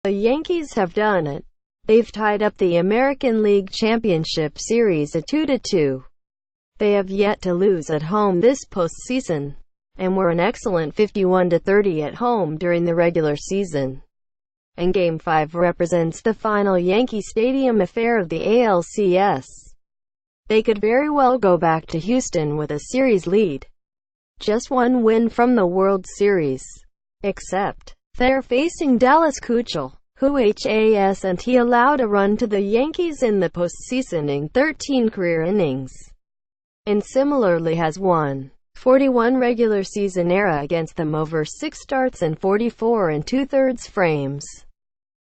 The Yankees have done it. They've tied up the American League Championship Series at 2-2. They have yet to lose at home this postseason, and were an excellent 51-30 at home during the regular season. And Game 5 represents the final Yankee Stadium affair of the ALCS. They could very well go back to Houston with a series lead. Just one win from the World Series. Except, they're facing Dallas Keuchel, who hasn't allowed a run to the Yankees in the postseason in 13 career innings, and similarly has won 41 regular season era against them over 6 starts and 44 2/3 frames.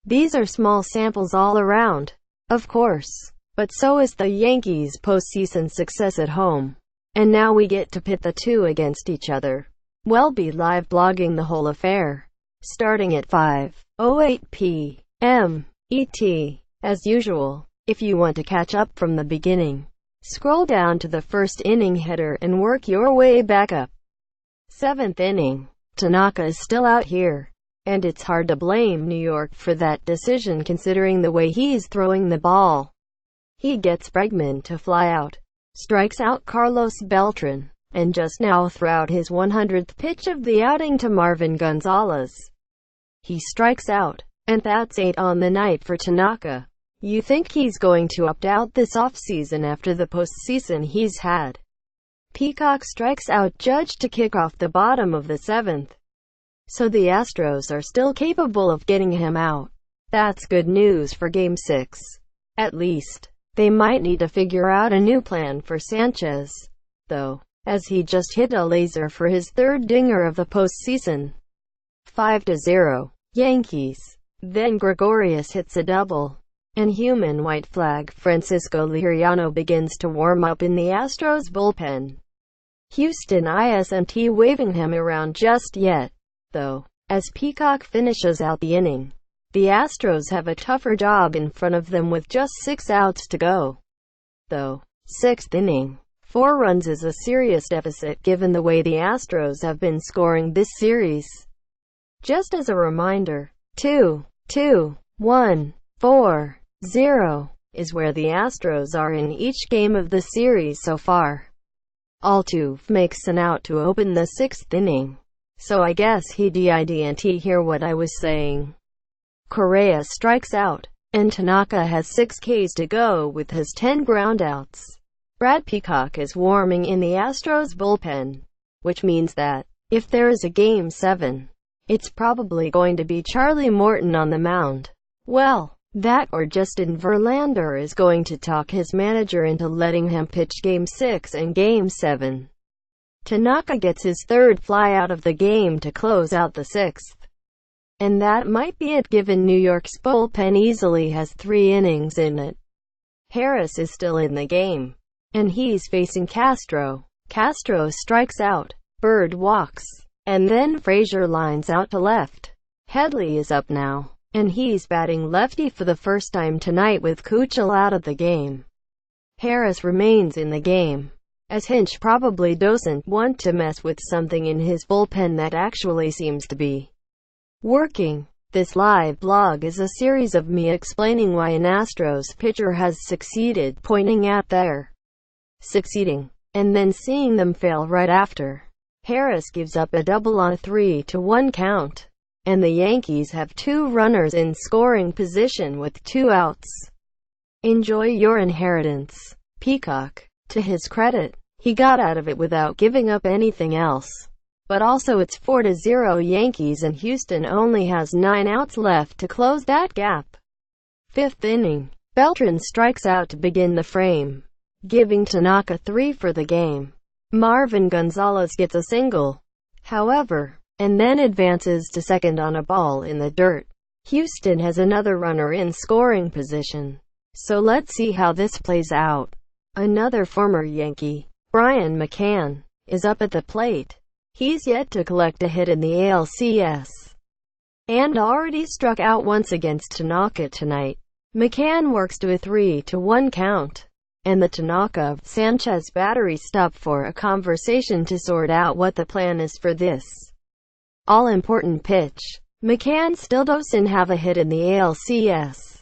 These are small samples all around, of course, but so is the Yankees' postseason success at home. And now we get to pit the two against each other. We'll be live blogging the whole affair, starting at 5:08 p.m. ET. As usual, if you want to catch up from the beginning, scroll down to the first inning header and work your way back up. 7th inning. Tanaka is still out here, and it's hard to blame New York for that decision considering the way he's throwing the ball. He gets Bregman to fly out, strikes out Carlos Beltran, and just now threw out his 100th pitch of the outing to Marvin Gonzalez. He strikes out, and that's 8 on the night for Tanaka. You think he's going to opt out this offseason after the postseason he's had. Peacock strikes out Judge to kick off the bottom of the 7th. So the Astros are still capable of getting him out. That's good news for Game 6. At least, they might need to figure out a new plan for Sanchez, though, as he just hit a laser for his 3rd dinger of the postseason. 5-0. Yankees. Then Gregorius hits a double, and human white flag Francisco Liriano begins to warm up in the Astros bullpen. Houston isn't waving him around just yet, though, as Peacock finishes out the inning. The Astros have a tougher job in front of them with just 6 outs to go, though. 6th inning. 4 runs is a serious deficit given the way the Astros have been scoring this series. Just as a reminder, 2-2-1-4-0 is where the Astros are in each game of the series so far. Altuve makes an out to open the 6th inning, so I guess he didn't hear what I was saying. Correa strikes out, and Tanaka has 6 Ks to go with his 10 groundouts. Brad Peacock is warming in the Astros bullpen, which means that, if there is a Game 7, it's probably going to be Charlie Morton on the mound. Well, that or Justin Verlander is going to talk his manager into letting him pitch Game 6 and Game 7. Tanaka gets his 3rd fly out of the game to close out the 6th. And that might be it given New York's bullpen easily has 3 innings in it. Harris is still in the game, and he's facing Castro. Castro strikes out, Bird walks, and then Frazier lines out to left. Headley is up now, and he's batting lefty for the first time tonight with Keuchel out of the game. Harris remains in the game, as Hinch probably doesn't want to mess with something in his bullpen that actually seems to be working. This live blog is a series of me explaining why an Astros pitcher has succeeded, pointing out their succeeding, and then seeing them fail right after. Harris gives up a double on a 3-1 count, and the Yankees have 2 runners in scoring position with 2 outs. Enjoy your inheritance. Peacock. To his credit, he got out of it without giving up anything else. But also it's 4-0 Yankees and Houston only has 9 outs left to close that gap. 5th inning. Beltran strikes out to begin the frame, giving Tanaka 3 for the game. Marvin Gonzalez gets a single, however, and then advances to second on a ball in the dirt. Houston has another runner in scoring position, so let's see how this plays out. Another former Yankee, Brian McCann, is up at the plate. He's yet to collect a hit in the ALCS, and already struck out once against Tanaka tonight. McCann works to a 3-1 count, and the Tanaka-Sanchez battery stop for a conversation to sort out what the plan is for this all-important pitch. McCann still doesn't have a hit in the ALCS,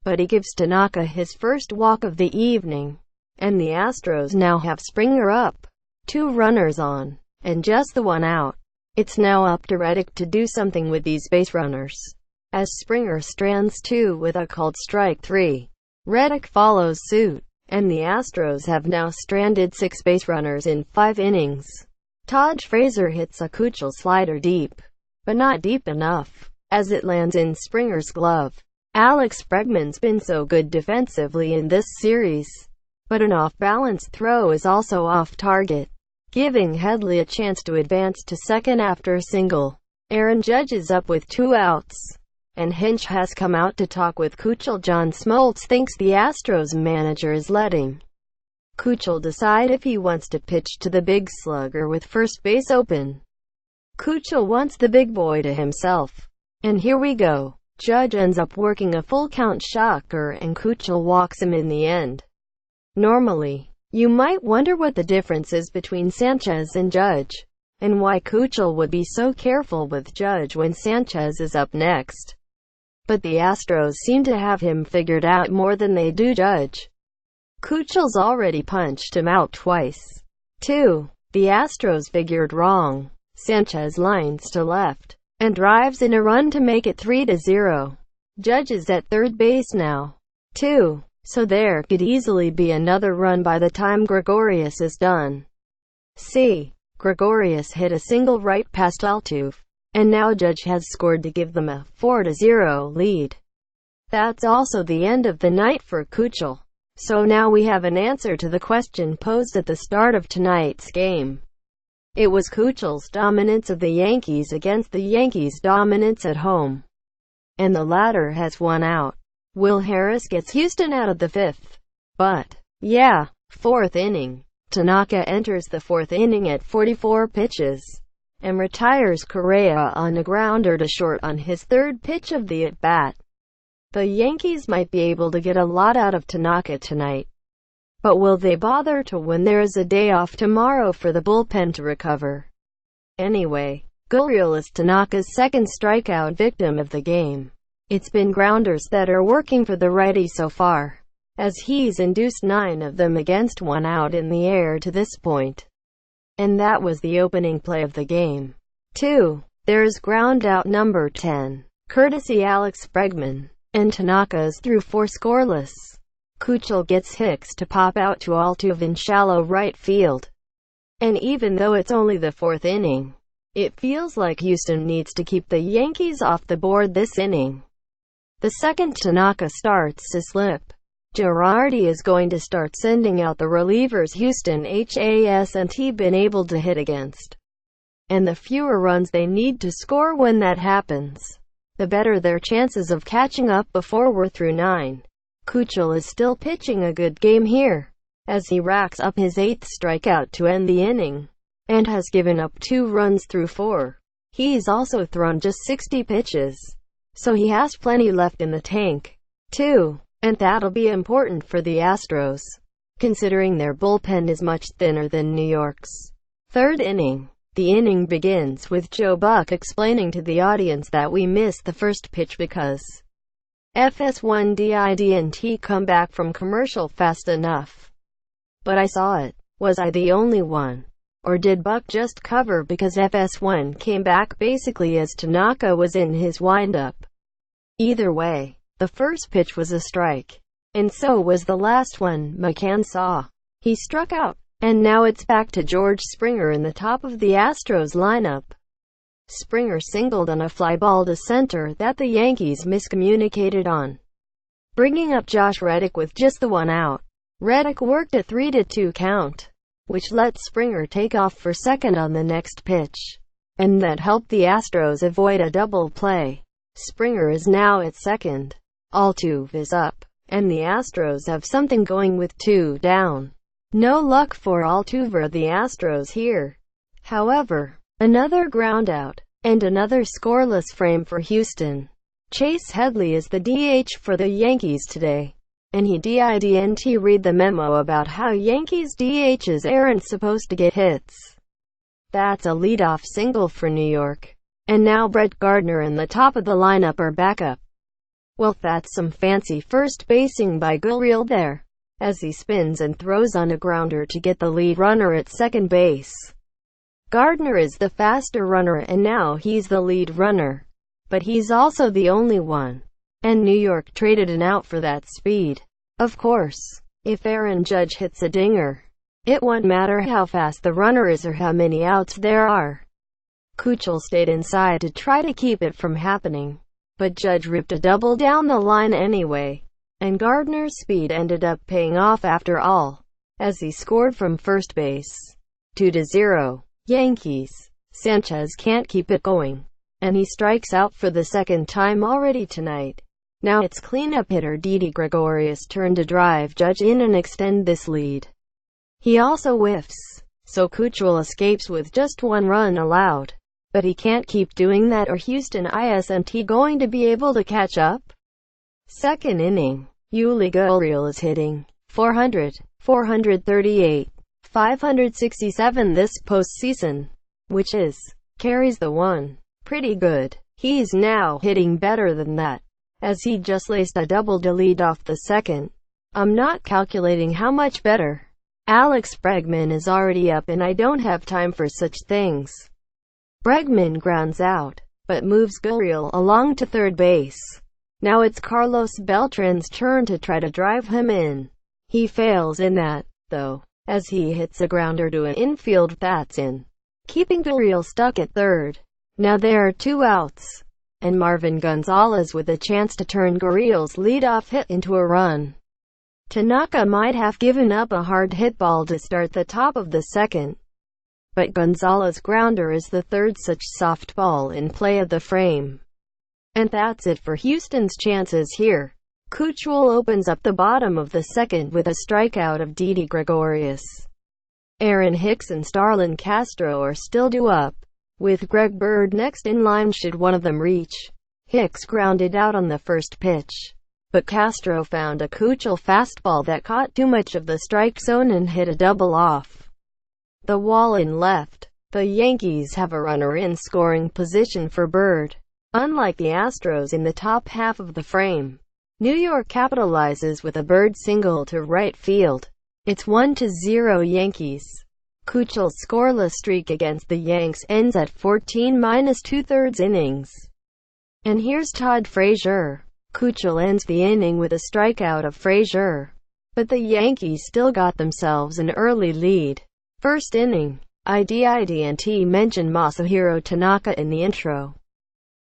but he gives Tanaka his first walk of the evening, and the Astros now have Springer up, 2 runners on, and just the 1 out. It's now up to Reddick to do something with these base runners, as Springer strands 2 with a called strike 3. Reddick follows suit, and the Astros have now stranded 6 base runners in 5 innings. Todd Frazier hits a Keuchel slider deep, but not deep enough, as it lands in Springer's glove. Alex Bregman's been so good defensively in this series, but an off-balance throw is also off-target, giving Headley a chance to advance to second after a single. Aaron Judge is up with 2 outs, and Hinch has come out to talk with Keuchel. John Smoltz thinks the Astros manager is letting Keuchel decide if he wants to pitch to the big slugger with first base open. Keuchel wants the big boy to himself. And here we go. Judge ends up working a full count shocker and Keuchel walks him in the end. Normally, you might wonder what the difference is between Sanchez and Judge, and why Keuchel would be so careful with Judge when Sanchez is up next. But the Astros seem to have him figured out more than they do Judge. Keuchel's already punched him out twice. 2. The Astros figured wrong. Sanchez lines to left, and drives in a run to make it 3-0. Judge is at third base now. 2. So there could easily be another run by the time Gregorius is done. Gregorius hit a single right past Altuve, and now Judge has scored to give them a 4-0 lead. That's also the end of the night for Keuchel. So now we have an answer to the question posed at the start of tonight's game. It was Keuchel's dominance of the Yankees against the Yankees' dominance at home, and the latter has won out. Will Harris gets Houston out of the 5th. But, yeah, 4th inning. Tanaka enters the 4th inning at 44 pitches, and retires Correa on a grounder to short on his 3rd pitch of the at-bat. The Yankees might be able to get a lot out of Tanaka tonight. But will they bother to when there is a day off tomorrow for the bullpen to recover? Anyway, Gurriel is Tanaka's 2nd strikeout victim of the game. It's been grounders that are working for the righty so far, as he's induced 9 of them against 1 out in the air to this point. And that was the opening play of the game. 2. There's ground out number 10, courtesy Alex Bregman, and Tanaka's through 4 scoreless. Keuchel gets Hicks to pop out to Altuve in shallow right field. And even though it's only the 4th inning, it feels like Houston needs to keep the Yankees off the board this inning. The second Tanaka starts to slip, Girardi is going to start sending out the relievers Houston hasn't been able to hit against. And the fewer runs they need to score when that happens, the better their chances of catching up before we're through 9. Keuchel is still pitching a good game here, as he racks up his 8th strikeout to end the inning, and has given up 2 runs through 4. He's also thrown just 60 pitches, so he has plenty left in the tank. 2. And that'll be important for the Astros, considering their bullpen is much thinner than New York's. 3rd inning. The inning begins with Joe Buck explaining to the audience that we missed the first pitch because FS1 didn't come back from commercial fast enough. But I saw it. Was I the only one? Or did Buck just cover because FS1 came back basically as Tanaka was in his windup? Either way, the first pitch was a strike. And so was the last one McCann saw. He struck out. And now it's back to George Springer in the top of the Astros lineup. Springer singled on a fly ball to center that the Yankees miscommunicated on, bringing up Josh Reddick with just the 1 out. Reddick worked a 3-2 count, which let Springer take off for second on the next pitch, and that helped the Astros avoid a double play. Springer is now at second. Altuve is up, and the Astros have something going with 2 down. No luck for Altuve or the Astros here. However, another groundout, and another scoreless frame for Houston. Chase Headley is the DH for the Yankees today. and he didn't read the memo about how Yankees DHs aren't supposed to get hits. That's a leadoff single for New York. And now Brett Gardner and the top of the lineup are back up. Well, that's some fancy first basing by Gurriel there, as he spins and throws on a grounder to get the lead runner at second base. Gardner is the faster runner and now he's the lead runner. But he's also the only one. And New York traded an out for that speed. Of course, if Aaron Judge hits a dinger, it won't matter how fast the runner is or how many outs there are. Keuchel stayed inside to try to keep it from happening, but Judge ripped a double down the line anyway, and Gardner's speed ended up paying off after all, as he scored from first base. 2-0. Yankees. Sanchez can't keep it going, and he strikes out for the second time already tonight. Now it's cleanup hitter Didi Gregorius' turn to drive Judge in and extend this lead. He also whiffs, so Keuchel escapes with just one run allowed. But he can't keep doing that or Houston isn't going to be able to catch up. Second inning. Yuli Gurriel is hitting .400, .438, .567 this postseason, which carries the one. Pretty good. He's now hitting better than that, as he just laced a double to lead off the second. I'm not calculating how much better. Alex Bregman is already up and I don't have time for such things. Bregman grounds out, but moves Gurriel along to third base. Now it's Carlos Beltran's turn to try to drive him in. He fails in that, though, as he hits a grounder to an infield that's in, keeping Gurriel stuck at third. Now there are 2 outs, and Marvin Gonzalez with a chance to turn Gurriel's leadoff hit into a run. Tanaka might have given up a hard hit ball to start the top of the second, but Gonzalez' grounder is the third such softball in play of the frame. And that's it for Houston's chances here. Keuchel opens up the bottom of the second with a strikeout of Didi Gregorius. Aaron Hicks and Starlin Castro are still due up, with Greg Bird next in line should one of them reach. Hicks grounded out on the first pitch, but Castro found a Keuchel fastball that caught too much of the strike zone and hit a double off the wall in left. The Yankees have a runner in scoring position for Bird. Unlike the Astros in the top half of the frame, New York capitalizes with a Bird single to right field. It's 1-0 Yankees. Keuchel's scoreless streak against the Yanks ends at 14 2/3 innings. And here's Todd Frazier. Keuchel ends the inning with a strikeout of Frazier, but the Yankees still got themselves an early lead. First inning. I didn't mention Masahiro Tanaka in the intro,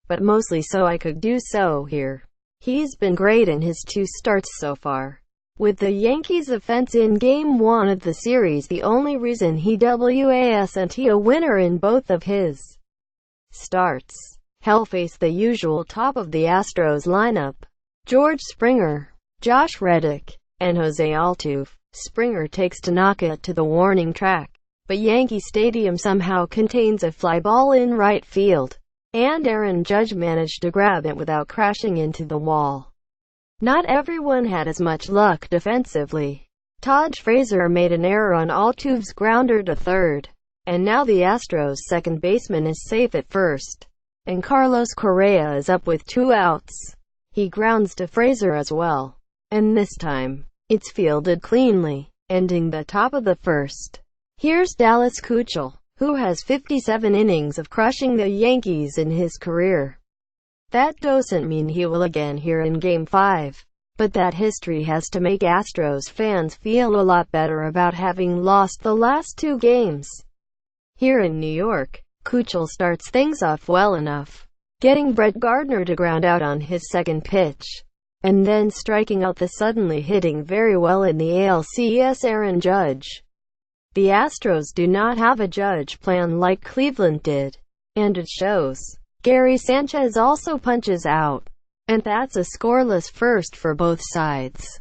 but mostly so I could do so here. He's been great in his 2 starts so far, with the Yankees' offense in Game 1 of the series the only reason he wasn't a winner in both of his starts. He'll face the usual top of the Astros lineup: George Springer, Josh Reddick, and Jose Altuve. Springer takes Tanaka to the warning track, but Yankee Stadium somehow contains a fly ball in right field, and Aaron Judge managed to grab it without crashing into the wall. Not everyone had as much luck defensively. Todd Frazier made an error on Altuve's grounder to third, and now the Astros' second baseman is safe at first, and Carlos Correa is up with 2 outs. He grounds to Frazier as well, and this time, it's fielded cleanly, ending the top of the first. Here's Dallas Keuchel, who has 57 innings of crushing the Yankees in his career. That doesn't mean he will again here in Game 5, but that history has to make Astros fans feel a lot better about having lost the last 2 games. Here in New York, Keuchel starts things off well enough, getting Brett Gardner to ground out on his second pitch, and then striking out the suddenly hitting very well in the ALCS Aaron Judge. The Astros do not have a Judge plan like Cleveland did, and it shows. Gary Sanchez also punches out, and that's a scoreless first for both sides.